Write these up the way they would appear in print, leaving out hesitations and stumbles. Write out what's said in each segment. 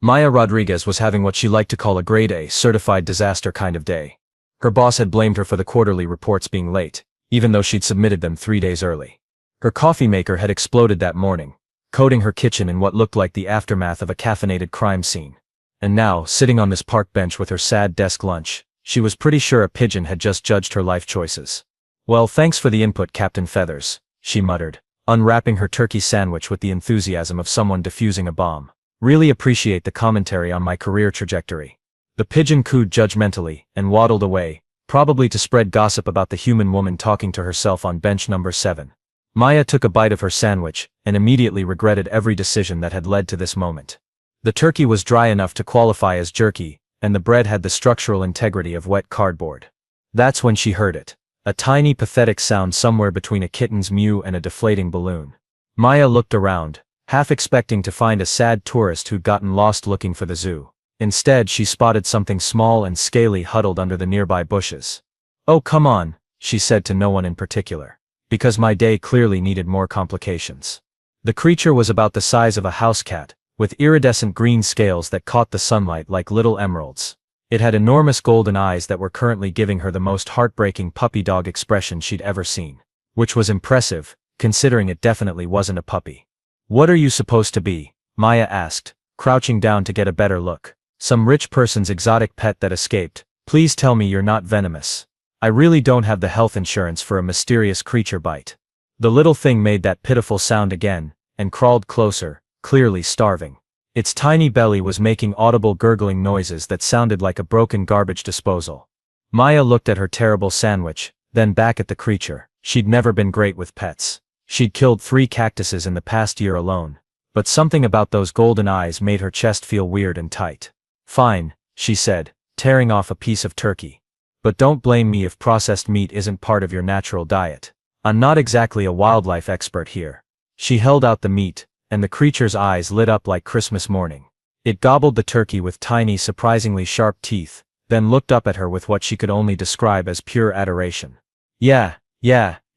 Maya Rodriguez was having what she liked to call a grade A, certified disaster kind of day. Her boss had blamed her for the quarterly reports being late, even though she'd submitted them 3 days early. Her coffee maker had exploded that morning, coating her kitchen in what looked like the aftermath of a caffeinated crime scene. And now, sitting on this park bench with her sad desk lunch, she was pretty sure a pigeon had just judged her life choices. "Well, thanks for the input, Captain Feathers," she muttered, unwrapping her turkey sandwich with the enthusiasm of someone defusing a bomb. "Really appreciate the commentary on my career trajectory." The pigeon cooed judgmentally and waddled away, probably to spread gossip about the human woman talking to herself on bench number 7. Maya took a bite of her sandwich and immediately regretted every decision that had led to this moment. The turkey was dry enough to qualify as jerky, and the bread had the structural integrity of wet cardboard. That's when she heard it. A tiny pathetic sound somewhere between a kitten's mew and a deflating balloon. Maya looked around, half expecting to find a sad tourist who'd gotten lost looking for the zoo. Instead, she spotted something small and scaly huddled under the nearby bushes. "Oh, come on," she said to no one in particular, because my day clearly needed more complications. The creature was about the size of a house cat, with iridescent green scales that caught the sunlight like little emeralds. It had enormous golden eyes that were currently giving her the most heartbreaking puppy dog expression she'd ever seen. Which was impressive, considering it definitely wasn't a puppy. "What are you supposed to be?" Maya asked, crouching down to get a better look. "Some rich person's exotic pet that escaped? Please tell me you're not venomous. I really don't have the health insurance for a mysterious creature bite." The little thing made that pitiful sound again, and crawled closer, clearly starving. Its tiny belly was making audible gurgling noises that sounded like a broken garbage disposal. Maya looked at her terrible sandwich, then back at the creature. She'd never been great with pets. She'd killed 3 cactuses in the past year alone. But something about those golden eyes made her chest feel weird and tight. "Fine," she said, tearing off a piece of turkey. "But don't blame me if processed meat isn't part of your natural diet. I'm not exactly a wildlife expert here." She held out the meat, and the creature's eyes lit up like Christmas morning. It gobbled the turkey with tiny, surprisingly sharp teeth, then looked up at her with what she could only describe as pure adoration. Yeah,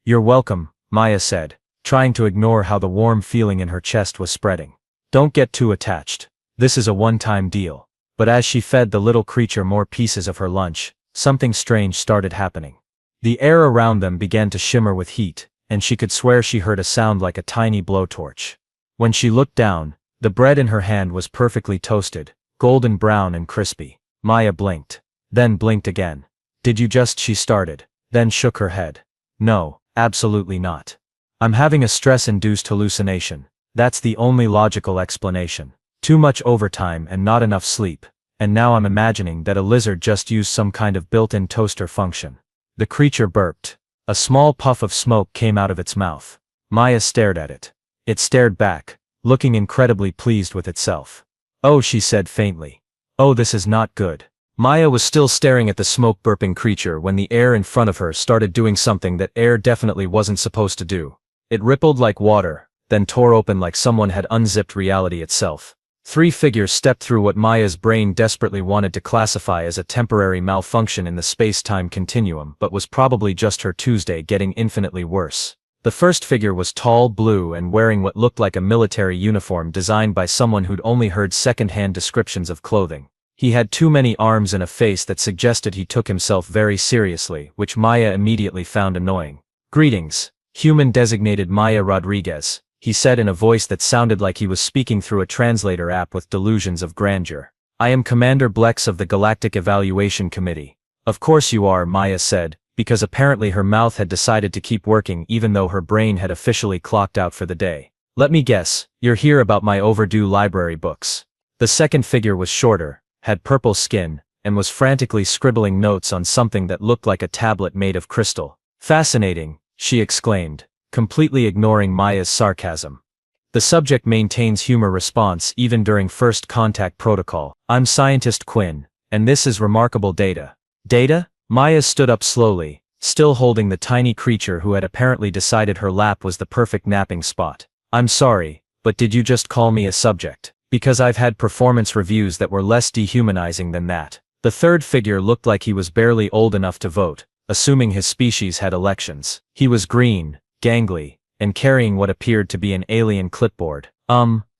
you're welcome," Maya said, trying to ignore how the warm feeling in her chest was spreading. "Don't get too attached. This is a one-time deal." But as she fed the little creature more pieces of her lunch, something strange started happening. The air around them began to shimmer with heat, and she could swear she heard a sound like a tiny blowtorch. When she looked down, the bread in her hand was perfectly toasted, golden brown and crispy. Maya blinked. Then blinked again. "Did you just?" she started, then shook her head. "No, absolutely not. I'm having a stress-induced hallucination. That's the only logical explanation. Too much overtime and not enough sleep. And now I'm imagining that a lizard just used some kind of built-in toaster function." The creature burped. A small puff of smoke came out of its mouth. Maya stared at it. It stared back, looking incredibly pleased with itself. "Oh," she said faintly. "Oh, this is not good." Maya was still staring at the smoke-burping creature when the air in front of her started doing something that air definitely wasn't supposed to do. It rippled like water, then tore open like someone had unzipped reality itself. 3 figures stepped through what Maya's brain desperately wanted to classify as a temporary malfunction in the space-time continuum, but was probably just her Tuesday getting infinitely worse. The first figure was tall, blue, and wearing what looked like a military uniform designed by someone who'd only heard second-hand descriptions of clothing. He had too many arms and a face that suggested he took himself very seriously, which Maya immediately found annoying. "Greetings, human-designated Maya Rodriguez," he said in a voice that sounded like he was speaking through a translator app with delusions of grandeur. "I am Commander Blex of the Galactic Evaluation Committee." "Of course you are," Maya said, because apparently her mouth had decided to keep working even though her brain had officially clocked out for the day. "Let me guess, you're here about my overdue library books." The second figure was shorter, had purple skin, and was frantically scribbling notes on something that looked like a tablet made of crystal. "Fascinating," she exclaimed, completely ignoring Maya's sarcasm. The subject maintains humor response even during first contact protocol. "I'm Scientist Quinn, and this is remarkable data." "Data?" Maya stood up slowly, still holding the tiny creature who had apparently decided her lap was the perfect napping spot. "I'm sorry, but did you just call me a subject? Because I've had performance reviews that were less dehumanizing than that." The third figure looked like he was barely old enough to vote, assuming his species had elections. He was green, gangly, and carrying what appeared to be an alien clipboard.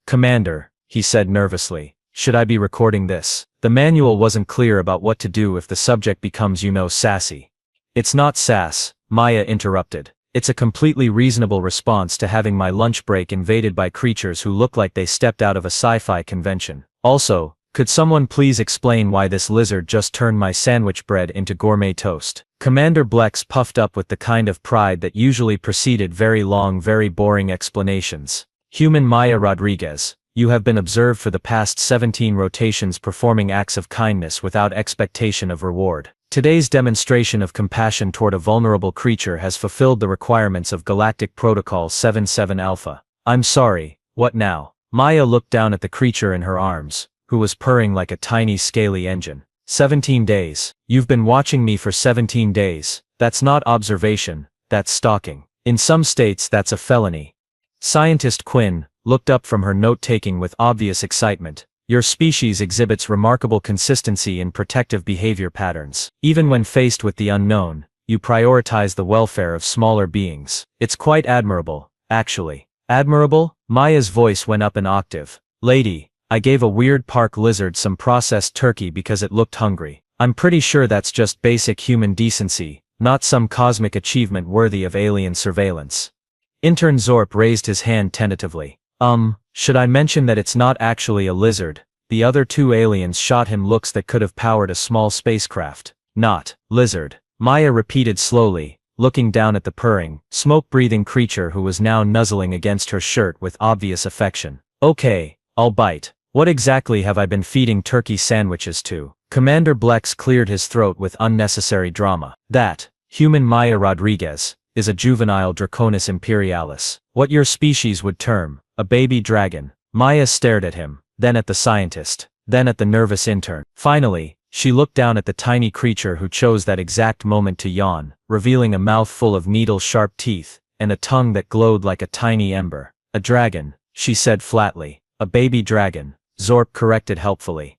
Commander," he said nervously, should I be recording this? The manual wasn't clear about what to do if the subject becomes sassy. It's not sass, Maya interrupted. It's a completely reasonable response to having my lunch break invaded by creatures who look like they stepped out of a sci-fi convention. Also, could someone please explain why this lizard just turned my sandwich bread into gourmet toast? Commander Blex puffed up with the kind of pride that usually preceded very long, very boring explanations. Human Maya Rodriguez, you have been observed for the past 17 rotations performing acts of kindness without expectation of reward. Today's demonstration of compassion toward a vulnerable creature has fulfilled the requirements of Galactic Protocol 77 Alpha. I'm sorry, what now? Maya looked down at the creature in her arms, who was purring like a tiny scaly engine. 17 days. You've been watching me for 17 days. That's not observation, that's stalking. In some states that's a felony. Scientist Quinn looked up from her note-taking with obvious excitement. Your species exhibits remarkable consistency in protective behavior patterns. Even when faced with the unknown, you prioritize the welfare of smaller beings. It's quite admirable, actually. Admirable? Maya's voice went up an octave. Lady, I gave a weird park lizard some processed turkey because it looked hungry. I'm pretty sure that's just basic human decency, not some cosmic achievement worthy of alien surveillance. Intern Zorp raised his hand tentatively. Should I mention that it's not actually a lizard? The other two aliens shot him looks that could have powered a small spacecraft. Not lizard. Maya repeated slowly, looking down at the purring, smoke-breathing creature who was now nuzzling against her shirt with obvious affection. Okay, I'll bite. What exactly have I been feeding turkey sandwiches to? Commander Blex cleared his throat with unnecessary drama. That, human Maya Rodriguez, is a juvenile Draconis imperialis. What your species would term a baby dragon. Maya stared at him, then at the scientist, then at the nervous intern. Finally, she looked down at the tiny creature who chose that exact moment to yawn, revealing a mouth full of needle-sharp teeth, and a tongue that glowed like a tiny ember. A dragon, she said flatly. A baby dragon, Zorp corrected helpfully.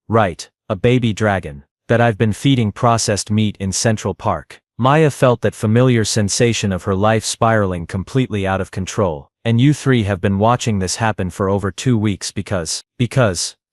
Right, a baby dragon. That I've been feeding processed meat in Central Park. Maya felt that familiar sensation of her life spiraling completely out of control. And you three have been watching this happen for over 2 weeks because,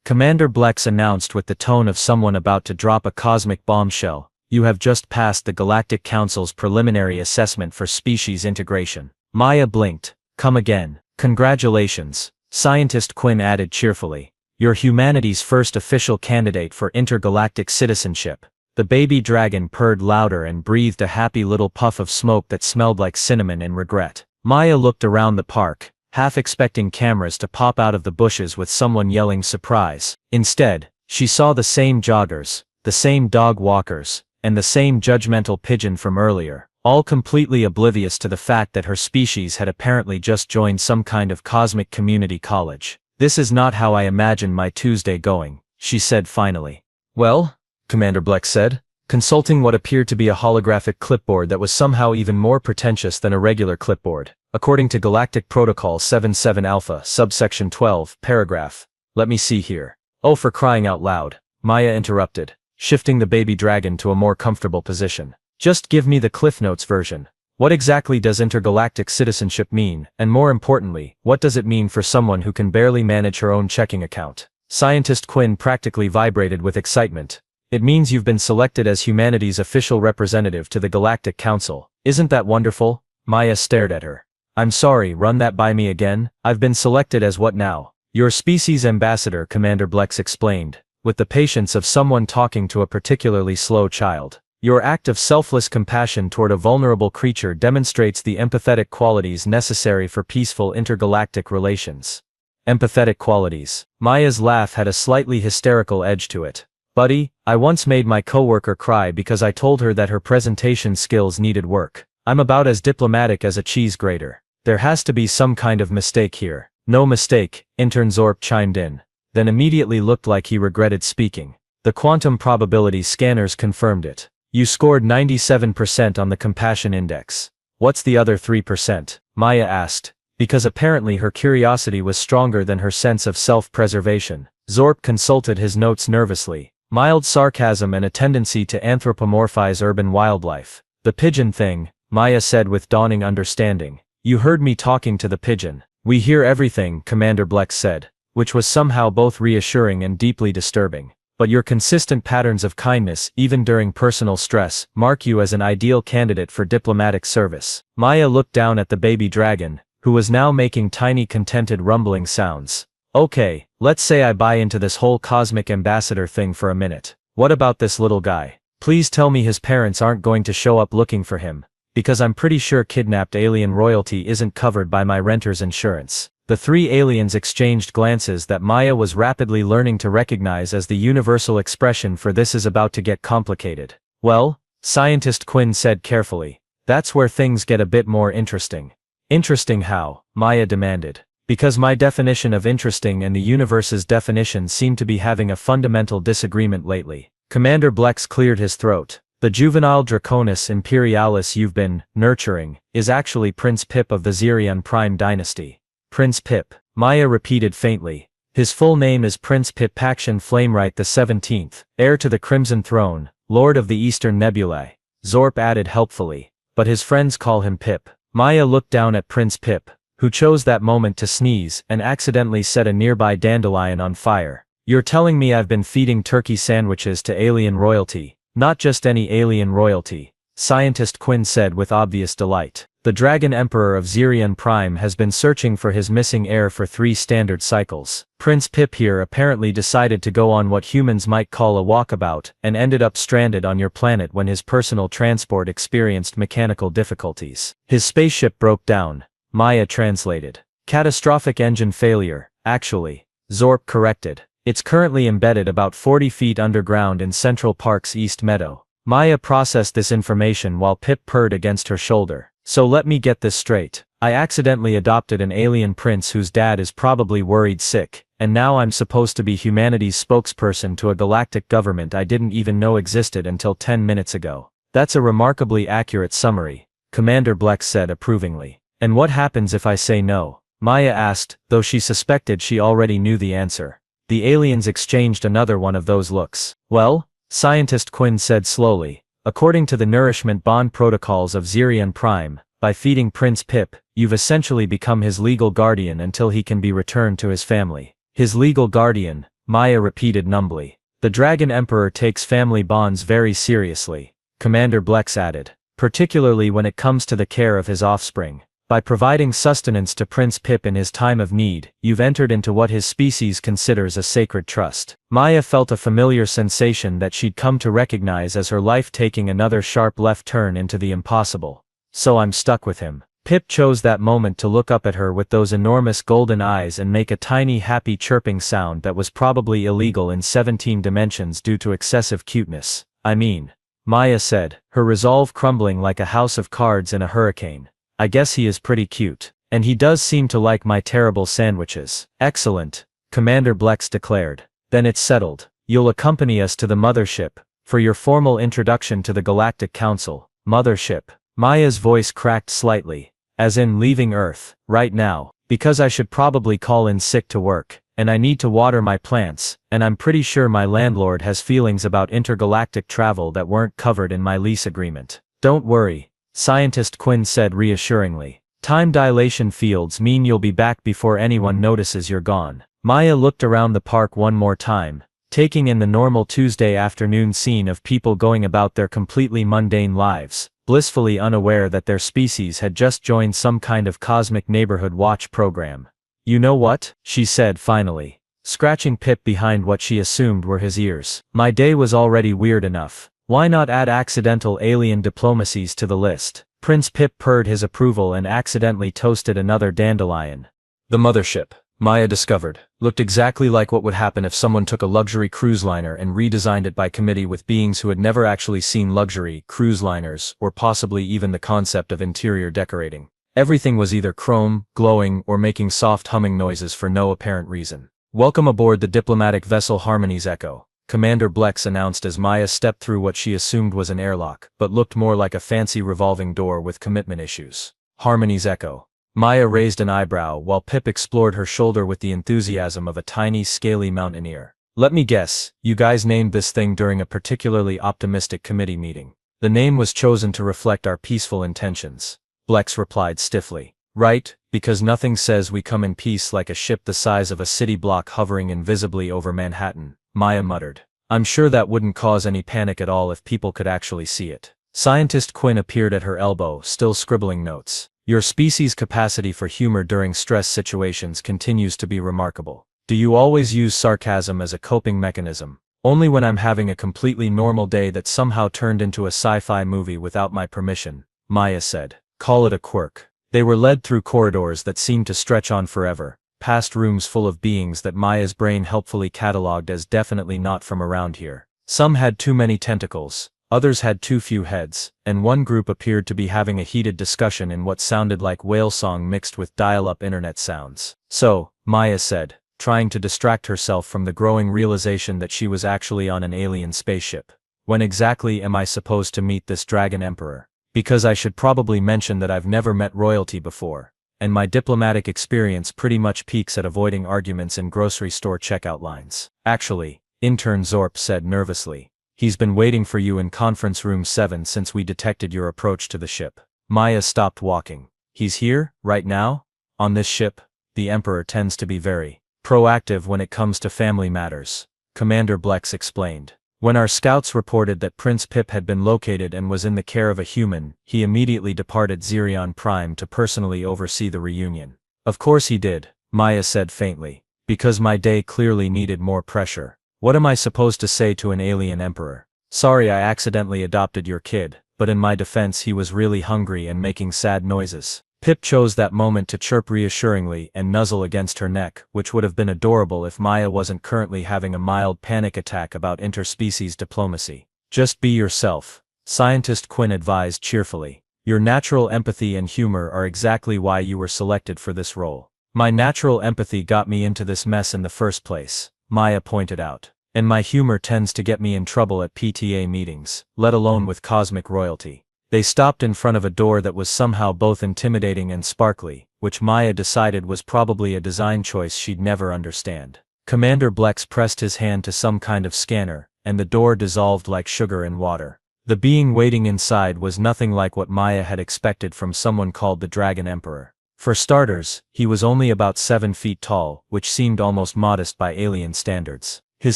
Commander Blex announced with the tone of someone about to drop a cosmic bombshell, you have just passed the Galactic Council's preliminary assessment for species integration. Maya blinked. Come again. Congratulations, Scientist Quinn added cheerfully. You're humanity's first official candidate for intergalactic citizenship. The baby dragon purred louder and breathed a happy little puff of smoke that smelled like cinnamon in regret. Maya looked around the park, half expecting cameras to pop out of the bushes with someone yelling surprise. Instead, she saw the same joggers, the same dog walkers, and the same judgmental pigeon from earlier, all completely oblivious to the fact that her species had apparently just joined some kind of cosmic community college. This is not how I imagine my Tuesday going, she said finally. Well, Commander Blex said, consulting what appeared to be a holographic clipboard that was somehow even more pretentious than a regular clipboard. According to Galactic Protocol 77 Alpha, subsection 12, paragraph. Let me see here. Oh, for crying out loud, Maya interrupted, shifting the baby dragon to a more comfortable position. Just give me the Cliff Notes version. What exactly does intergalactic citizenship mean, and more importantly, what does it mean for someone who can barely manage her own checking account? Scientist Quinn practically vibrated with excitement. It means you've been selected as humanity's official representative to the Galactic Council. Isn't that wonderful? Maya stared at her. I'm sorry, run that by me again. I've been selected as what now? Your species ambassador, Commander Blex explained, with the patience of someone talking to a particularly slow child. Your act of selfless compassion toward a vulnerable creature demonstrates the empathetic qualities necessary for peaceful intergalactic relations. Empathetic qualities. Maya's laugh had a slightly hysterical edge to it. Buddy, I once made my coworker cry because I told her that her presentation skills needed work. I'm about as diplomatic as a cheese grater. There has to be some kind of mistake here. No mistake, Intern Zorp chimed in, then immediately looked like he regretted speaking. The quantum probability scanners confirmed it. You scored 97% on the compassion index. What's the other 3%? Maya asked, because apparently her curiosity was stronger than her sense of self-preservation. Zorp consulted his notes nervously. Mild sarcasm and a tendency to anthropomorphize urban wildlife. The pigeon thing, Maya said with dawning understanding. You heard me talking to the pigeon. We hear everything, Commander Blex said. which was somehow both reassuring and deeply disturbing. But your consistent patterns of kindness, even during personal stress, mark you as an ideal candidate for diplomatic service. Maya looked down at the baby dragon, who was now making tiny contented rumbling sounds. Okay, let's say I buy into this whole cosmic ambassador thing for a minute. What about this little guy? Please tell me his parents aren't going to show up looking for him, because I'm pretty sure kidnapped alien royalty isn't covered by my renter's insurance. The three aliens exchanged glances that Maya was rapidly learning to recognize as the universal expression for "this is about to get complicated." Well, Scientist Quinn said carefully, that's where things get a bit more interesting. Interesting how? Maya demanded. Because my definition of interesting and the universe's definition seem to be having a fundamental disagreement lately. Commander Blex cleared his throat. The juvenile Draconis Imperialis you've been nurturing is actually Prince Pip of the Xerion Prime dynasty. Prince Pip, Maya repeated faintly. His full name is Prince Pip Paction Flameright the 17th, heir to the Crimson Throne, Lord of the Eastern Nebulae. Zorp added helpfully. But his friends call him Pip. Maya looked down at Prince Pip, who chose that moment to sneeze and accidentally set a nearby dandelion on fire. You're telling me I've been feeding turkey sandwiches to alien royalty, not just any alien royalty, Scientist Quinn said with obvious delight. The Dragon Emperor of Xerion Prime has been searching for his missing heir for 3 standard cycles. Prince Pip here apparently decided to go on what humans might call a walkabout and ended up stranded on your planet when his personal transport experienced mechanical difficulties. His spaceship broke down, Maya translated. Catastrophic engine failure, actually. Zorp corrected. It's currently embedded about 40 feet underground in Central Park's East Meadow. Maya processed this information while Pip purred against her shoulder. So let me get this straight. I accidentally adopted an alien prince whose dad is probably worried sick, and now I'm supposed to be humanity's spokesperson to a galactic government I didn't even know existed until 10 minutes ago. That's a remarkably accurate summary, Commander Blex said approvingly. And what happens if I say no? Maya asked, though she suspected she already knew the answer. The aliens exchanged another one of those looks. Well, Scientist Quinn said slowly, according to the nourishment bond protocols of Xerion Prime, by feeding Prince Pip, you've essentially become his legal guardian until he can be returned to his family. His legal guardian, Maya repeated numbly. The Dragon Emperor takes family bonds very seriously, Commander Blex added, particularly when it comes to the care of his offspring. By providing sustenance to Prince Pip in his time of need, you've entered into what his species considers a sacred trust. Maya felt a familiar sensation that she'd come to recognize as her life taking another sharp left turn into the impossible. So I'm stuck with him. Pip chose that moment to look up at her with those enormous golden eyes and make a tiny happy chirping sound that was probably illegal in 17 dimensions due to excessive cuteness. I mean, Maya said, her resolve crumbling like a house of cards in a hurricane. I guess he is pretty cute. And he does seem to like my terrible sandwiches. Excellent, Commander Blex declared. Then it's settled. You'll accompany us to the mothership, for your formal introduction to the Galactic Council. Mothership. Maya's voice cracked slightly. As in leaving Earth, right now, because I should probably call in sick to work, and I need to water my plants, and I'm pretty sure my landlord has feelings about intergalactic travel that weren't covered in my lease agreement. Don't worry, Scientist Quinn said reassuringly. Time dilation fields mean you'll be back before anyone notices you're gone. Maya looked around the park one more time, taking in the normal Tuesday afternoon scene of people going about their completely mundane lives, blissfully unaware that their species had just joined some kind of cosmic neighborhood watch program. You know what? She said finally, scratching Pip behind what she assumed were his ears. My day was already weird enough. Why not add accidental alien diplomacies to the list? Prince Pip purred his approval and accidentally toasted another dandelion. The mothership, Maya discovered, looked exactly like what would happen if someone took a luxury cruise liner and redesigned it by committee with beings who had never actually seen luxury cruise liners or possibly even the concept of interior decorating. Everything was either chrome, glowing, or making soft humming noises for no apparent reason. Welcome aboard the diplomatic vessel Harmony's Echo, Commander Blex announced as Maya stepped through what she assumed was an airlock, but looked more like a fancy revolving door with commitment issues. Harmony's Echo. Maya raised an eyebrow while Pip explored her shoulder with the enthusiasm of a tiny, scaly mountaineer. Let me guess, you guys named this thing during a particularly optimistic committee meeting. The name was chosen to reflect our peaceful intentions, Blex replied stiffly. Right, because nothing says we come in peace like a ship the size of a city block hovering invisibly over Manhattan, Maya muttered. I'm sure that wouldn't cause any panic at all if people could actually see it. Scientist Quinn appeared at her elbow, still scribbling notes. Your species' capacity for humor during stress situations continues to be remarkable. Do you always use sarcasm as a coping mechanism? Only when I'm having a completely normal day that somehow turned into a sci-fi movie without my permission, Maya said. Call it a quirk. They were led through corridors that seemed to stretch on forever, past rooms full of beings that Maya's brain helpfully catalogued as definitely not from around here. Some had too many tentacles, others had too few heads, and one group appeared to be having a heated discussion in what sounded like whale song mixed with dial-up internet sounds. So, Maya said, trying to distract herself from the growing realization that she was actually on an alien spaceship. When exactly am I supposed to meet this Dragon Emperor? Because I should probably mention that I've never met royalty before, and my diplomatic experience pretty much peaks at avoiding arguments in grocery store checkout lines. Actually, intern Zorp said nervously, he's been waiting for you in conference room 7 since we detected your approach to the ship. Maya stopped walking. He's here, right now? On this ship? The Emperor tends to be very proactive when it comes to family matters, Commander Blex explained. When our scouts reported that Prince Pip had been located and was in the care of a human, he immediately departed Xerion Prime to personally oversee the reunion. Of course he did, Maya said faintly, because my day clearly needed more pressure. What am I supposed to say to an alien emperor? Sorry I accidentally adopted your kid, but in my defense he was really hungry and making sad noises. Pip chose that moment to chirp reassuringly and nuzzle against her neck, which would have been adorable if Maya wasn't currently having a mild panic attack about interspecies diplomacy. Just be yourself, Scientist Quinn advised cheerfully. Your natural empathy and humor are exactly why you were selected for this role. My natural empathy got me into this mess in the first place, Maya pointed out. And my humor tends to get me in trouble at PTA meetings, let alone with cosmic royalty. They stopped in front of a door that was somehow both intimidating and sparkly, which Maya decided was probably a design choice she'd never understand. Commander Blex pressed his hand to some kind of scanner, and the door dissolved like sugar in water. The being waiting inside was nothing like what Maya had expected from someone called the Dragon Emperor. For starters, he was only about 7 feet tall, which seemed almost modest by alien standards. His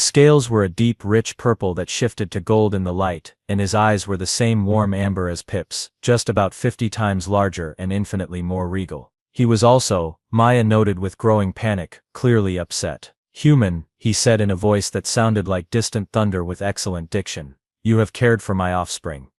scales were a deep rich purple that shifted to gold in the light, and his eyes were the same warm amber as Pip's, just about 50 times larger and infinitely more regal. He was also, Maya noted with growing panic, clearly upset. Human, he said in a voice that sounded like distant thunder with excellent diction. You have cared for my offspring.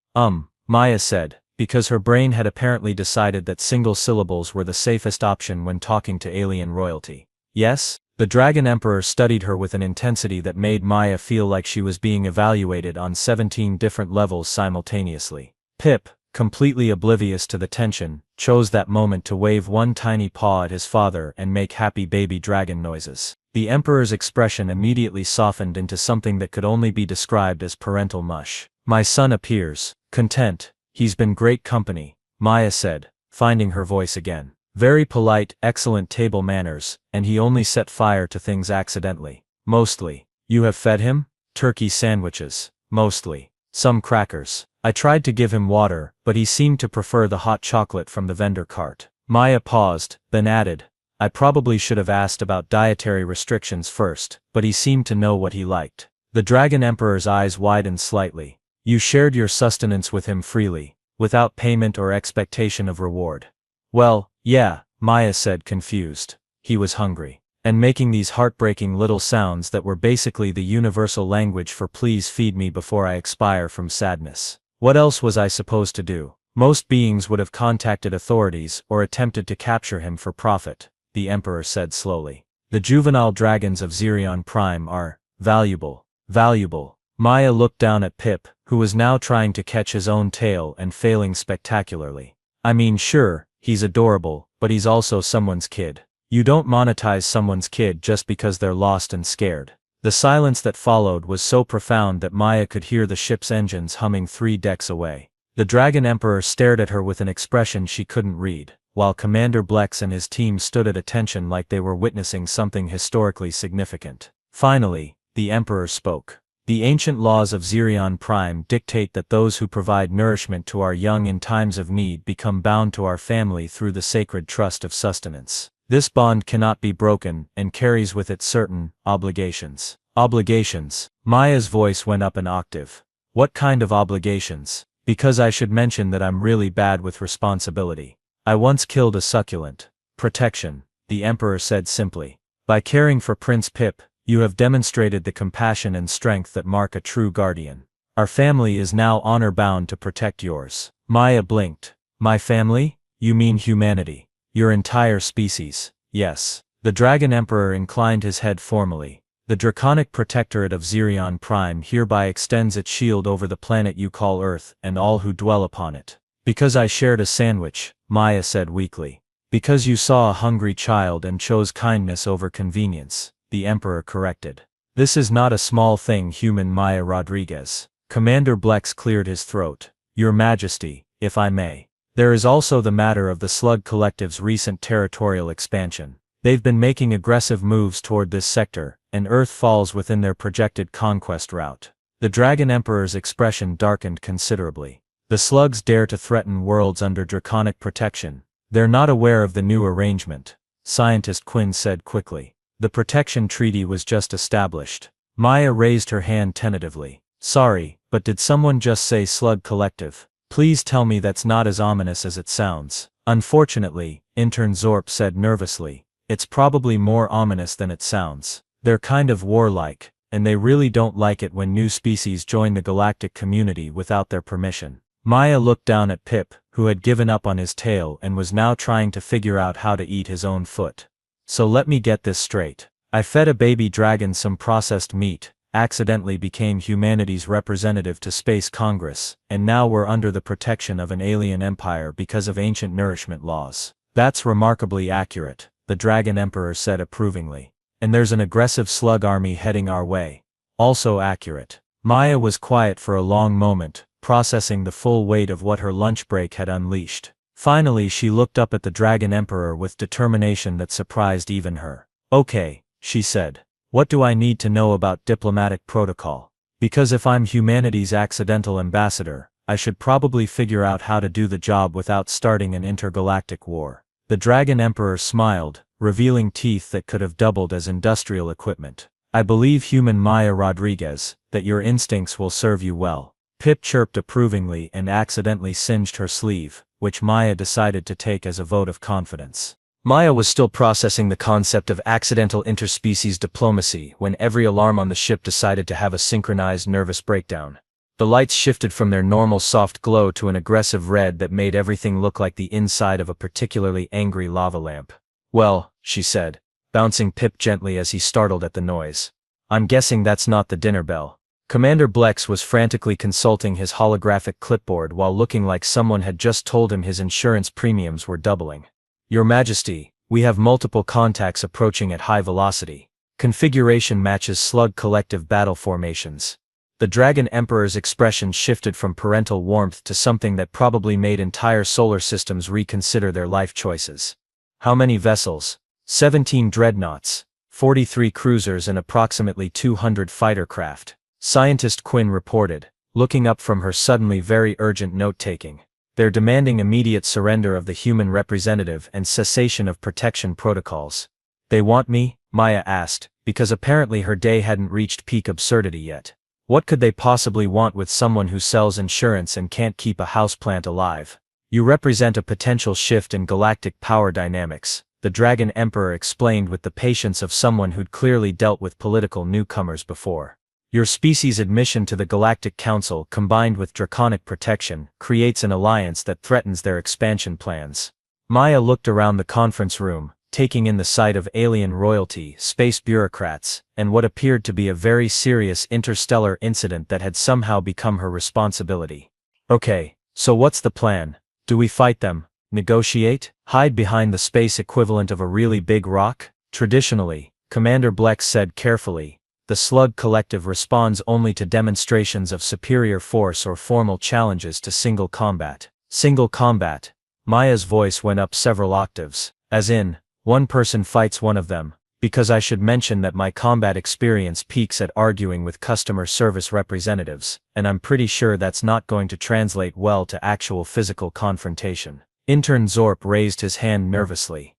Maya said, because her brain had apparently decided that single syllables were the safest option when talking to alien royalty. Yes? The Dragon Emperor studied her with an intensity that made Maya feel like she was being evaluated on 17 different levels simultaneously. Pip, completely oblivious to the tension, chose that moment to wave one tiny paw at his father and make happy baby dragon noises. The Emperor's expression immediately softened into something that could only be described as parental mush. My son appears content. He's been great company, Maya said, finding her voice again. Very polite, excellent table manners, and he only set fire to things accidentally. Mostly. You have fed him? Turkey sandwiches. Mostly. Some crackers. I tried to give him water, but he seemed to prefer the hot chocolate from the vendor cart. Maya paused, then added, I probably should have asked about dietary restrictions first, but he seemed to know what he liked. The Dragon Emperor's eyes widened slightly. You shared your sustenance with him freely, without payment or expectation of reward. Well, yeah, Maya said confused. He was hungry. And making these heartbreaking little sounds that were basically the universal language for please feed me before I expire from sadness. What else was I supposed to do? Most beings would have contacted authorities or attempted to capture him for profit, the Emperor said slowly. The juvenile dragons of Xerion Prime are valuable. Valuable. Maya looked down at Pip, who was now trying to catch his own tail and failing spectacularly. I mean, sure, he's adorable, but he's also someone's kid. You don't monetize someone's kid just because they're lost and scared. The silence that followed was so profound that Maya could hear the ship's engines humming 3 decks away. The Dragon Emperor stared at her with an expression she couldn't read, while Commander Blex and his team stood at attention like they were witnessing something historically significant. Finally, the Emperor spoke. The ancient laws of Xerion Prime dictate that those who provide nourishment to our young in times of need become bound to our family through the sacred trust of sustenance. This bond cannot be broken and carries with it certain obligations. Obligations. Maya's voice went up an octave. What kind of obligations? Because I should mention that I'm really bad with responsibility. I once killed a succulent. Protection, the Emperor said simply. By caring for Prince Pip, you have demonstrated the compassion and strength that mark a true guardian. Our family is now honor-bound to protect yours. Maya blinked. My family? You mean humanity? Your entire species? Yes. The Dragon Emperor inclined his head formally. The Draconic Protectorate of Xerion Prime hereby extends its shield over the planet you call Earth and all who dwell upon it. Because I shared a sandwich, Maya said weakly. Because you saw a hungry child and chose kindness over convenience, the Emperor corrected. This is not a small thing, human Maya Rodriguez. Commander Blex cleared his throat. Your Majesty, if I may. There is also the matter of the Slug Collective's recent territorial expansion. They've been making aggressive moves toward this sector, and Earth falls within their projected conquest route. The Dragon Emperor's expression darkened considerably. The slugs dare to threaten worlds under draconic protection. They're not aware of the new arrangement, Scientist Quinn said quickly. The protection treaty was just established. Maya raised her hand tentatively. Sorry, but did someone just say Slug Collective? Please tell me that's not as ominous as it sounds. Unfortunately, Intern Zorp said nervously, it's probably more ominous than it sounds. They're kind of warlike, and they really don't like it when new species join the galactic community without their permission. Maya looked down at Pip, who had given up on his tail and was now trying to figure out how to eat his own foot. So let me get this straight. I fed a baby dragon some processed meat, accidentally became humanity's representative to Space Congress, and now we're under the protection of an alien empire because of ancient nourishment laws. That's remarkably accurate, the Dragon Emperor said approvingly. And there's an aggressive slug army heading our way. Also accurate. Maya was quiet for a long moment, processing the full weight of what her lunch break had unleashed. Finally she looked up at the Dragon Emperor with determination that surprised even her. Okay, she said. What do I need to know about diplomatic protocol? Because if I'm humanity's accidental ambassador, I should probably figure out how to do the job without starting an intergalactic war. The Dragon Emperor smiled, revealing teeth that could have doubled as industrial equipment. I believe, human Maya Rodriguez, that your instincts will serve you well. Pip chirped approvingly and accidentally singed her sleeve, which Maya decided to take as a vote of confidence. Maya was still processing the concept of accidental interspecies diplomacy when every alarm on the ship decided to have a synchronized nervous breakdown. The lights shifted from their normal soft glow to an aggressive red that made everything look like the inside of a particularly angry lava lamp. Well, she said, bouncing Pip gently as he startled at the noise. I'm guessing that's not the dinner bell. Commander Blex was frantically consulting his holographic clipboard while looking like someone had just told him his insurance premiums were doubling. Your Majesty, we have multiple contacts approaching at high velocity. Configuration matches Slug Collective battle formations. The Dragon Emperor's expression shifted from parental warmth to something that probably made entire solar systems reconsider their life choices. How many vessels? 17 dreadnoughts, 43 cruisers and approximately 200 fighter craft. Scientist Quinn reported, looking up from her suddenly very urgent note-taking. They're demanding immediate surrender of the human representative and cessation of protection protocols. They want me? Maya asked, because apparently her day hadn't reached peak absurdity yet. What could they possibly want with someone who sells insurance and can't keep a houseplant alive? You represent a potential shift in galactic power dynamics, the Dragon Emperor explained with the patience of someone who'd clearly dealt with political newcomers before. Your species' admission to the Galactic Council combined with draconic protection creates an alliance that threatens their expansion plans. Maya looked around the conference room, taking in the sight of alien royalty, space bureaucrats, and what appeared to be a very serious interstellar incident that had somehow become her responsibility. Okay, so what's the plan? Do we fight them? Negotiate? Hide behind the space equivalent of a really big rock? Traditionally, Commander Blex said carefully, the Slug Collective responds only to demonstrations of superior force or formal challenges to single combat. Single combat. Maya's voice went up several octaves, as in, one person fights one of them, because I should mention that my combat experience peaks at arguing with customer service representatives, and I'm pretty sure that's not going to translate well to actual physical confrontation. Intern Zorp raised his hand nervously.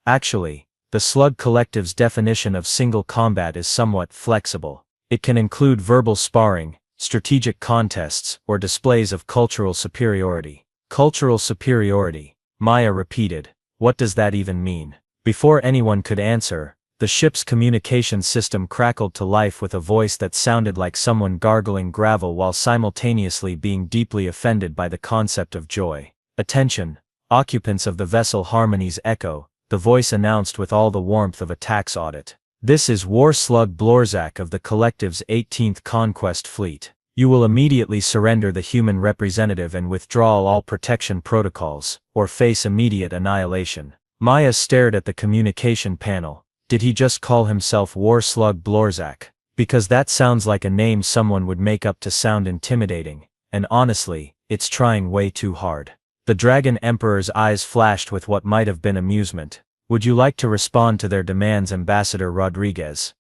Actually, the Slug Collective's definition of single combat is somewhat flexible. It can include verbal sparring, strategic contests, or displays of cultural superiority. Cultural superiority, Maya repeated. What does that even mean? Before anyone could answer, the ship's communication system crackled to life with a voice that sounded like someone gargling gravel while simultaneously being deeply offended by the concept of joy. Attention, occupants of the vessel Harmony's Echo, the voice announced with all the warmth of a tax audit. This is War Slug Blorzak of the Collective's 18th Conquest Fleet. You will immediately surrender the human representative and withdraw all protection protocols, or face immediate annihilation. Maya stared at the communication panel. Did he just call himself War Slug Blorzak? Because that sounds like a name someone would make up to sound intimidating, and honestly, it's trying way too hard. The Dragon Emperor's eyes flashed with what might have been amusement. Would you like to respond to their demands, Ambassador Rodriguez?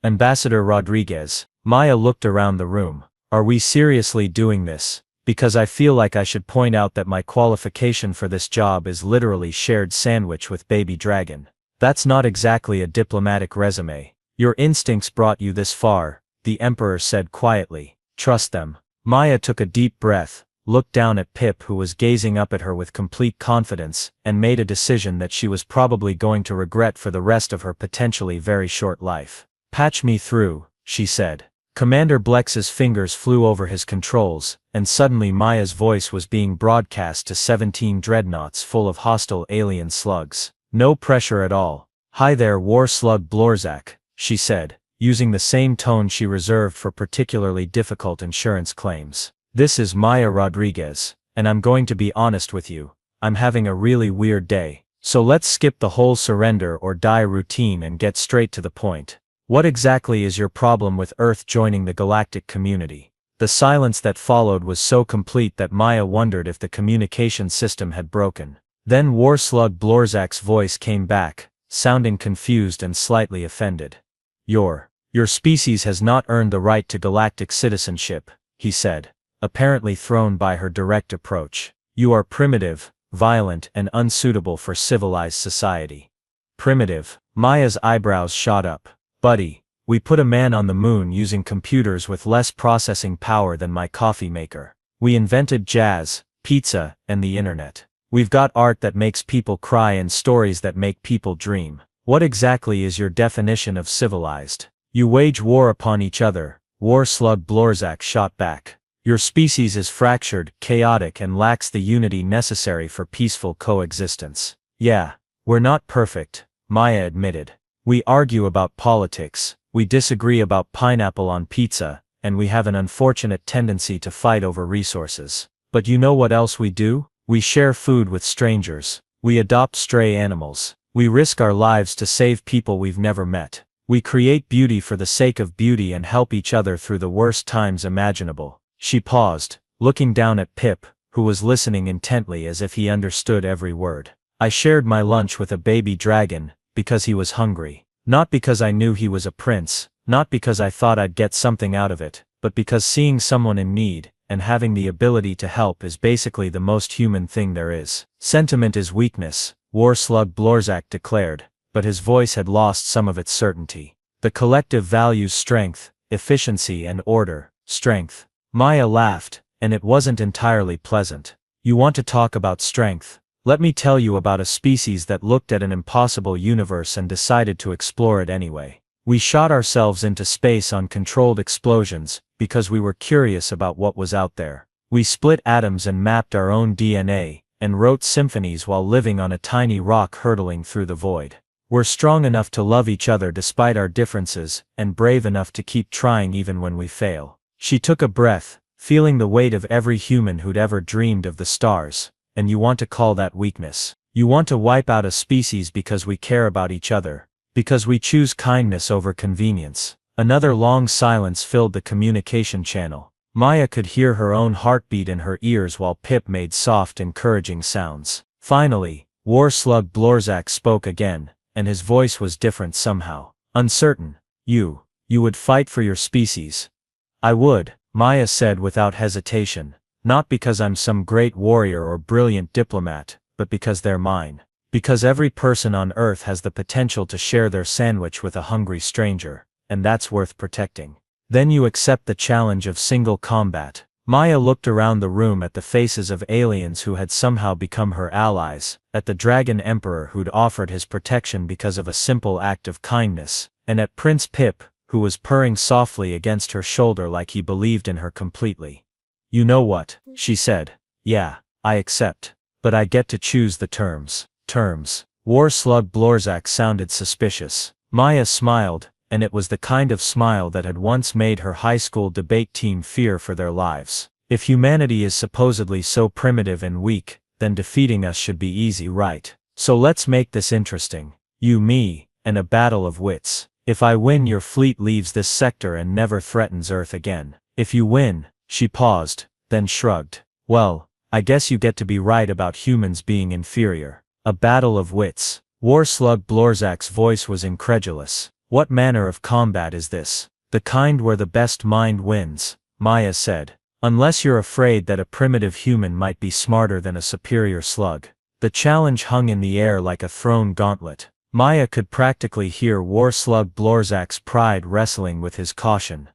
Ambassador Rodriguez, Maya looked around the room. Are we seriously doing this? Because I feel like I should point out that my qualification for this job is literally shared sandwich with Baby Dragon. That's not exactly a diplomatic resume. Your instincts brought you this far, the Emperor said quietly. Trust them. Maya took a deep breath, looked down at Pip, who was gazing up at her with complete confidence, and made a decision that she was probably going to regret for the rest of her potentially very short life. Patch me through, she said. Commander Blex's fingers flew over his controls, and suddenly Maya's voice was being broadcast to 17 dreadnoughts full of hostile alien slugs. No pressure at all. Hi there, War Slug Blorzak, she said, using the same tone she reserved for particularly difficult insurance claims. This is Maya Rodriguez, and I'm going to be honest with you. I'm having a really weird day. So let's skip the whole surrender or die routine and get straight to the point. What exactly is your problem with Earth joining the galactic community? The silence that followed was so complete that Maya wondered if the communication system had broken. Then War Slug Blorzak's voice came back, sounding confused and slightly offended. Your species has not earned the right to galactic citizenship, he said, apparently thrown by her direct approach. You are primitive, violent, and unsuitable for civilized society. Primitive. Maya's eyebrows shot up. Buddy, we put a man on the moon using computers with less processing power than my coffee maker. We invented jazz, pizza, and the internet. We've got art that makes people cry and stories that make people dream. What exactly is your definition of civilized? You wage war upon each other, War Slug Blorzak shot back. Your species is fractured, chaotic, and lacks the unity necessary for peaceful coexistence. Yeah, we're not perfect, Maya admitted. We argue about politics, we disagree about pineapple on pizza, and we have an unfortunate tendency to fight over resources. But you know what else we do? We share food with strangers. We adopt stray animals. We risk our lives to save people we've never met. We create beauty for the sake of beauty and help each other through the worst times imaginable. She paused, looking down at Pip, who was listening intently as if he understood every word. I shared my lunch with a baby dragon, because he was hungry. Not because I knew he was a prince, not because I thought I'd get something out of it, but because seeing someone in need, and having the ability to help is basically the most human thing there is. Sentiment is weakness, War Slug Blorzak declared, but his voice had lost some of its certainty. The collective values strength, efficiency, and order. Strength. Maya laughed, and it wasn't entirely pleasant. You want to talk about strength? Let me tell you about a species that looked at an impossible universe and decided to explore it anyway. We shot ourselves into space on controlled explosions, because we were curious about what was out there. We split atoms and mapped our own DNA, and wrote symphonies while living on a tiny rock hurtling through the void. We're strong enough to love each other despite our differences, and brave enough to keep trying even when we fail. She took a breath, feeling the weight of every human who'd ever dreamed of the stars. And you want to call that weakness? You want to wipe out a species because we care about each other, because we choose kindness over convenience. Another long silence filled the communication channel. Maya could hear her own heartbeat in her ears while Pip made soft, encouraging sounds. Finally, War Slug Blorzak spoke again, and his voice was different somehow. Uncertain. You would fight for your species. I would, Maya said without hesitation. Not because I'm some great warrior or brilliant diplomat, but because they're mine. Because every person on Earth has the potential to share their sandwich with a hungry stranger, and that's worth protecting. Then you accept the challenge of single combat. Maya looked around the room at the faces of aliens who had somehow become her allies, at the Dragon Emperor who'd offered his protection because of a simple act of kindness, and at Prince Pip, who was purring softly against her shoulder like he believed in her completely. You know what, she said. Yeah, I accept. But I get to choose the terms. Terms. War Slug Blorzak sounded suspicious. Maya smiled, and it was the kind of smile that had once made her high school debate team fear for their lives. If humanity is supposedly so primitive and weak, then defeating us should be easy, right? So let's make this interesting. You, me, and a battle of wits. If I win, your fleet leaves this sector and never threatens Earth again. If you win, she paused, then shrugged. Well, I guess you get to be right about humans being inferior. A battle of wits. War Slug Blorzak's voice was incredulous. What manner of combat is this? The kind where the best mind wins, Maya said. Unless you're afraid that a primitive human might be smarter than a superior slug. The challenge hung in the air like a thrown gauntlet. Maya could practically hear War Slug Blorzak's pride wrestling with his caution.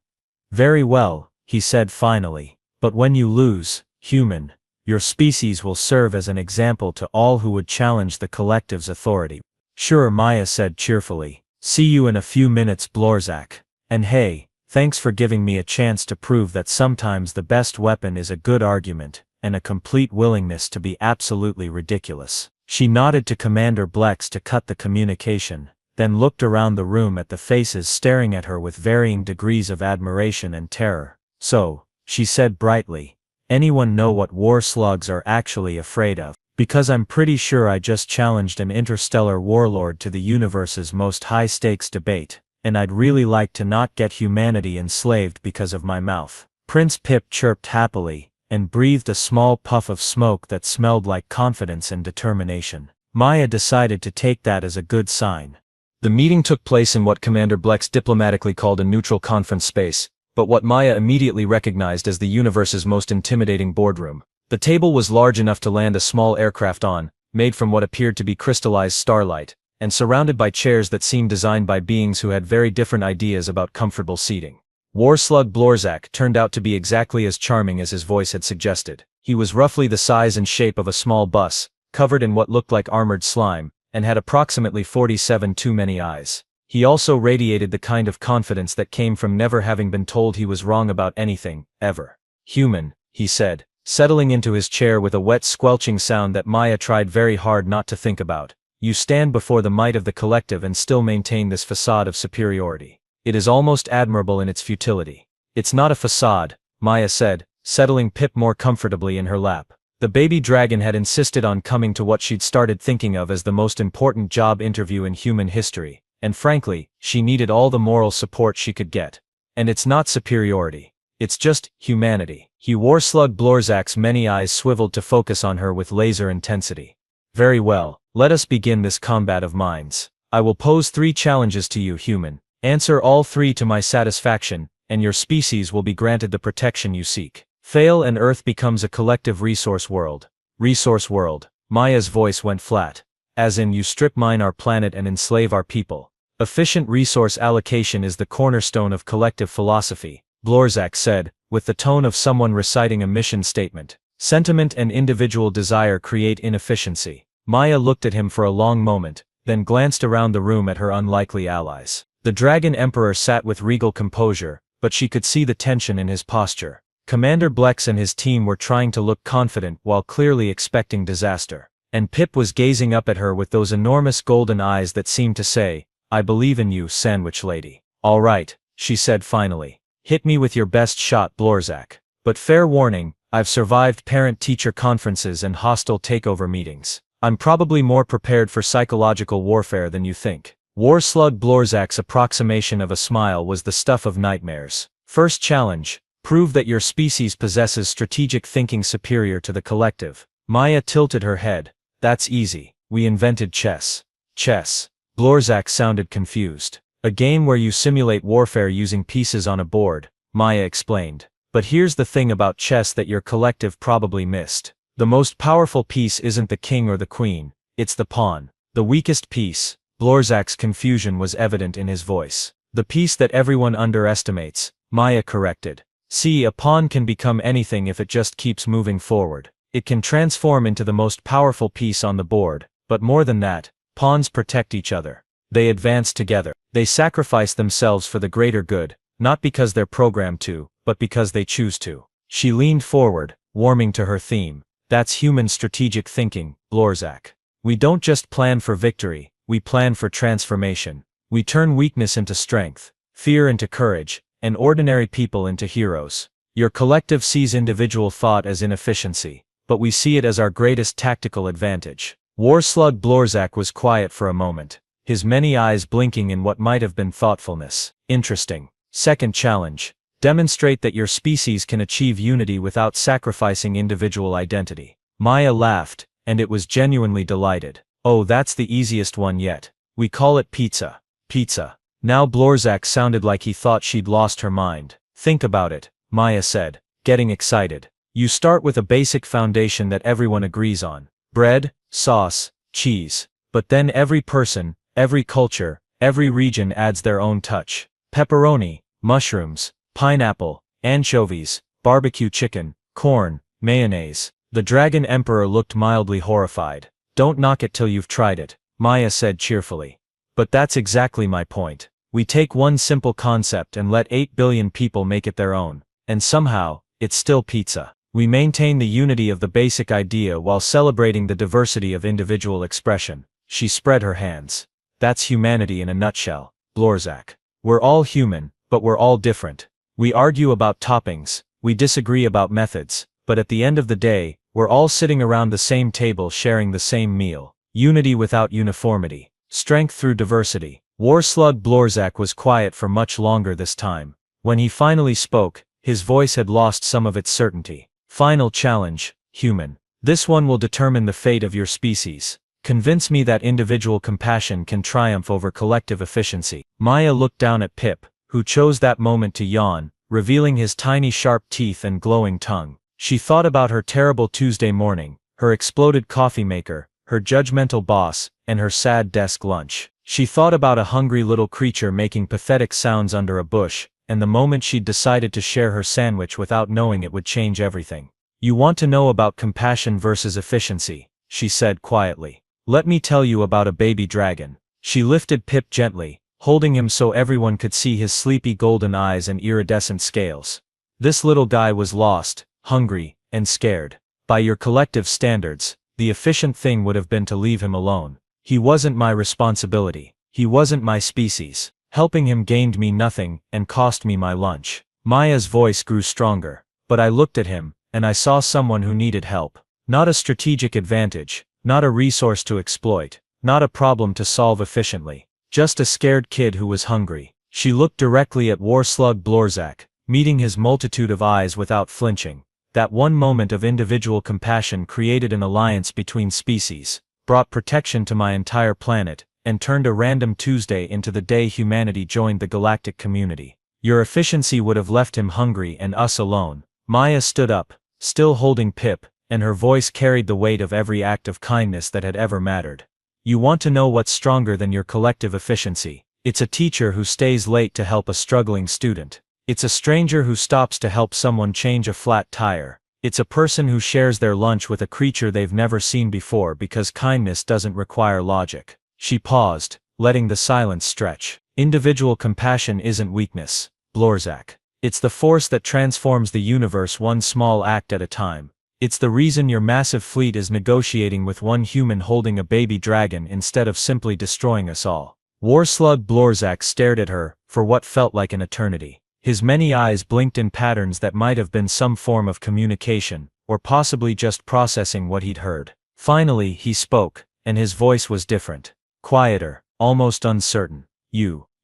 Very well, he said finally. But when you lose, human, your species will serve as an example to all who would challenge the collective's authority. Sure, Maya said cheerfully. See you in a few minutes, Blorzak. And hey, thanks for giving me a chance to prove that sometimes the best weapon is a good argument, and a complete willingness to be absolutely ridiculous. She nodded to Commander Blex to cut the communication, then looked around the room at the faces staring at her with varying degrees of admiration and terror. So, she said brightly, anyone know what war slugs are actually afraid of? Because I'm pretty sure I just challenged an interstellar warlord to the universe's most high-stakes debate, and I'd really like to not get humanity enslaved because of my mouth. Prince Pip chirped happily, and breathed a small puff of smoke that smelled like confidence and determination. Maya decided to take that as a good sign. The meeting took place in what Commander Blex diplomatically called a neutral conference space, but what Maya immediately recognized as the universe's most intimidating boardroom. The table was large enough to land a small aircraft on, made from what appeared to be crystallized starlight, and surrounded by chairs that seemed designed by beings who had very different ideas about comfortable seating. War Slug Blorzak turned out to be exactly as charming as his voice had suggested. He was roughly the size and shape of a small bus, covered in what looked like armored slime, and had approximately 47 too many eyes. He also radiated the kind of confidence that came from never having been told he was wrong about anything, ever. Human, he said, settling into his chair with a wet squelching sound that Maya tried very hard not to think about. You stand before the might of the collective and still maintain this facade of superiority. It is almost admirable in its futility. It's not a facade, Maya said, settling Pip more comfortably in her lap. The baby dragon had insisted on coming to what she'd started thinking of as the most important job interview in human history, and frankly, she needed all the moral support she could get. And it's not superiority. It's just humanity. War Slug Blorzak's many eyes swiveled to focus on her with laser intensity. Very well, let us begin this combat of minds. I will pose 3 challenges to you, human. Answer all 3 to my satisfaction, and your species will be granted the protection you seek. Fail and Earth becomes a collective resource world. Resource world. Maya's voice went flat. As in, you strip mine our planet and enslave our people. Efficient resource allocation is the cornerstone of collective philosophy, Blorzak said, with the tone of someone reciting a mission statement. Sentiment and individual desire create inefficiency. Maya looked at him for a long moment, then glanced around the room at her unlikely allies. The Dragon Emperor sat with regal composure, but she could see the tension in his posture. Commander Blex and his team were trying to look confident while clearly expecting disaster. And Pip was gazing up at her with those enormous golden eyes that seemed to say, I believe in you, Sandwich Lady. All right, she said finally. Hit me with your best shot, Blorzak. But fair warning, I've survived parent-teacher conferences and hostile takeover meetings. I'm probably more prepared for psychological warfare than you think. War Slug Blorzak's approximation of a smile was the stuff of nightmares. First challenge, prove that your species possesses strategic thinking superior to the collective. Maya tilted her head. That's easy. We invented chess. Chess. Blorzak sounded confused. A game where you simulate warfare using pieces on a board, Maya explained. But here's the thing about chess that your collective probably missed. The most powerful piece isn't the king or the queen, it's the pawn. The weakest piece. Blorzak's confusion was evident in his voice. The piece that everyone underestimates, Maya corrected. See, a pawn can become anything if it just keeps moving forward. It can transform into the most powerful piece on the board, but more than that, pawns protect each other. They advance together. They sacrifice themselves for the greater good, not because they're programmed to, but because they choose to. She leaned forward, warming to her theme. That's human strategic thinking, Blorzak. We don't just plan for victory, we plan for transformation. We turn weakness into strength, fear into courage, and ordinary people into heroes. Your collective sees individual thought as inefficiency, but we see it as our greatest tactical advantage. War Slug Blorzak was quiet for a moment, his many eyes blinking in what might have been thoughtfulness. Interesting. Second challenge. Demonstrate that your species can achieve unity without sacrificing individual identity. Maya laughed, and it was genuinely delighted. Oh, that's the easiest one yet. We call it pizza. Pizza. Now Blorzak sounded like he thought she'd lost her mind. Think about it, Maya said, getting excited. You start with a basic foundation that everyone agrees on. Bread, sauce, cheese. But then every person, every culture, every region adds their own touch. Pepperoni, mushrooms, pineapple, anchovies, barbecue chicken, corn, mayonnaise. The Dragon Emperor looked mildly horrified. Don't knock it till you've tried it, Maya said cheerfully. But that's exactly my point. We take one simple concept and let 8 billion people make it their own, and somehow, it's still pizza. We maintain the unity of the basic idea while celebrating the diversity of individual expression. She spread her hands. That's humanity in a nutshell, Blorzak. We're all human, but we're all different. We argue about toppings, we disagree about methods, but at the end of the day, we're all sitting around the same table sharing the same meal. Unity without uniformity. Strength through diversity. War Slug Blorzak was quiet for much longer this time. When he finally spoke, his voice had lost some of its certainty. Final challenge, human. This one will determine the fate of your species. Convince me that individual compassion can triumph over collective efficiency. Maya looked down at Pip, who chose that moment to yawn, revealing his tiny sharp teeth and glowing tongue. She thought about her terrible Tuesday morning, her exploded coffee maker, her judgmental boss, and her sad desk lunch. She thought about a hungry little creature making pathetic sounds under a bush, and the moment she'd decided to share her sandwich without knowing it would change everything. You want to know about compassion versus efficiency, she said quietly. Let me tell you about a baby dragon. She lifted Pip gently, holding him so everyone could see his sleepy golden eyes and iridescent scales. This little guy was lost, hungry, and scared. By your collective standards, the efficient thing would have been to leave him alone. He wasn't my responsibility. He wasn't my species. Helping him gained me nothing and cost me my lunch. Maya's voice grew stronger, but I looked at him, and I saw someone who needed help. Not a strategic advantage, not a resource to exploit, not a problem to solve efficiently. Just a scared kid who was hungry. She looked directly at War Slug Blorzak, meeting his multitude of eyes without flinching. That one moment of individual compassion created an alliance between species, brought protection to my entire planet, and turned a random Tuesday into the day humanity joined the galactic community. Your efficiency would have left him hungry and us alone. Maya stood up, still holding Pip, and her voice carried the weight of every act of kindness that had ever mattered. You want to know what's stronger than your collective efficiency? It's a teacher who stays late to help a struggling student. It's a stranger who stops to help someone change a flat tire. It's a person who shares their lunch with a creature they've never seen before because kindness doesn't require logic. She paused, letting the silence stretch. Individual compassion isn't weakness, Blorzak. It's the force that transforms the universe one small act at a time. It's the reason your massive fleet is negotiating with one human holding a baby dragon instead of simply destroying us all. War Slug Blorzak stared at her, for what felt like an eternity. His many eyes blinked in patterns that might have been some form of communication, or possibly just processing what he'd heard. Finally, he spoke, and his voice was different. Quieter, almost uncertain.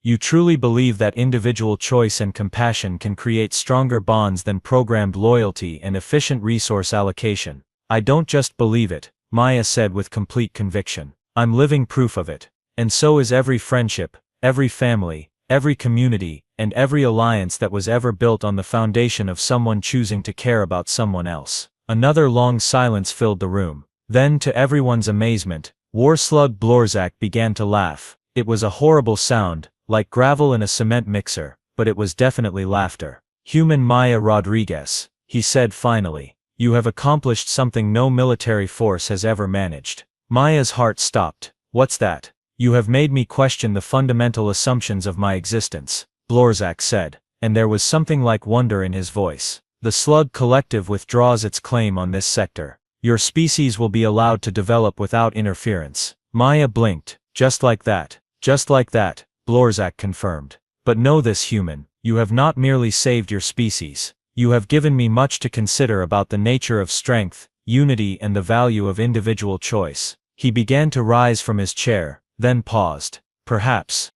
You truly believe that individual choice and compassion can create stronger bonds than programmed loyalty and efficient resource allocation. I don't just believe it, Maya said with complete conviction. I'm living proof of it. And so is every friendship, every family, every community, and every alliance that was ever built on the foundation of someone choosing to care about someone else. Another long silence filled the room. Then, to everyone's amazement, War Slug Blorzak began to laugh. It was a horrible sound, like gravel in a cement mixer, but it was definitely laughter. "Human Maya Rodriguez," he said finally, "you have accomplished something no military force has ever managed." Maya's heart stopped. "What's that?" "You have made me question the fundamental assumptions of my existence," Blorzak said, and there was something like wonder in his voice. "The Slug Collective withdraws its claim on this sector. Your species will be allowed to develop without interference." Maya blinked. "Just like that." "Just like that," Blorzak confirmed. "But know this, human, you have not merely saved your species. You have given me much to consider about the nature of strength, unity, and the value of individual choice." He began to rise from his chair, then paused. Perhaps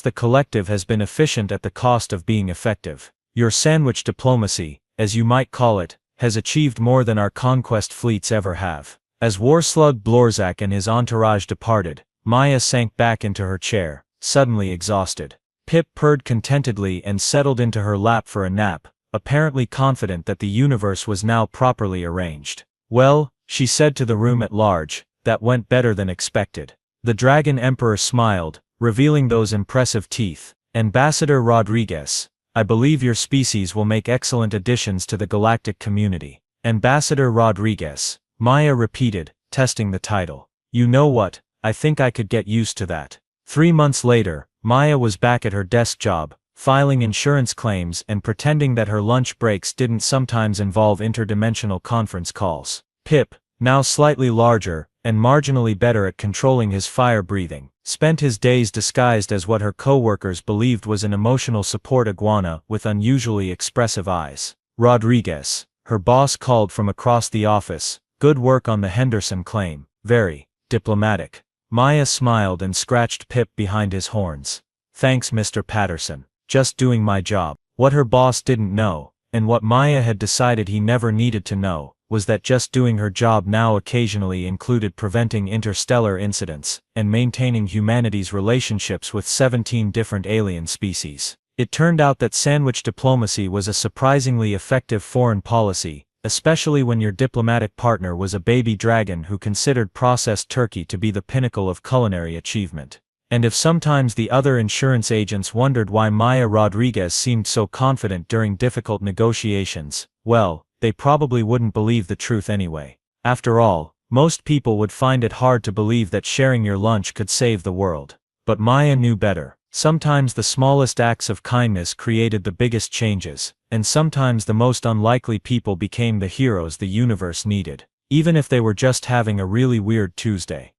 the collective has been efficient at the cost of being effective. Your sandwich diplomacy, as you might call it, has achieved more than our conquest fleets ever have." As Warslug Blorzak and his entourage departed, Maya sank back into her chair, suddenly exhausted. Pip purred contentedly and settled into her lap for a nap, apparently confident that the universe was now properly arranged. "Well," she said to the room at large, "that went better than expected." The Dragon Emperor smiled, revealing those impressive teeth. "Ambassador Rodriguez, I believe your species will make excellent additions to the galactic community." "Ambassador Rodriguez," Maya repeated, testing the title. "You know what, I think I could get used to that." 3 months later, Maya was back at her desk job, filing insurance claims and pretending that her lunch breaks didn't sometimes involve interdimensional conference calls. Pip, now slightly larger, and marginally better at controlling his fire breathing, spent his days disguised as what her co-workers believed was an emotional support iguana with unusually expressive eyes. "Rodriguez," her boss called from across the office, "good work on the Henderson claim, very diplomatic." Maya smiled and scratched Pip behind his horns. "Thanks, Mr. Patterson. Just doing my job." What her boss didn't know, and what Maya had decided he never needed to know, was that just doing her job now occasionally included preventing interstellar incidents, and maintaining humanity's relationships with 17 different alien species. It turned out that sandwich diplomacy was a surprisingly effective foreign policy, especially when your diplomatic partner was a baby dragon who considered processed turkey to be the pinnacle of culinary achievement. And if sometimes the other insurance agents wondered why Maya Rodriguez seemed so confident during difficult negotiations, well, they probably wouldn't believe the truth anyway. After all, most people would find it hard to believe that sharing your lunch could save the world. But Maya knew better. Sometimes the smallest acts of kindness created the biggest changes, and sometimes the most unlikely people became the heroes the universe needed, even if they were just having a really weird Tuesday.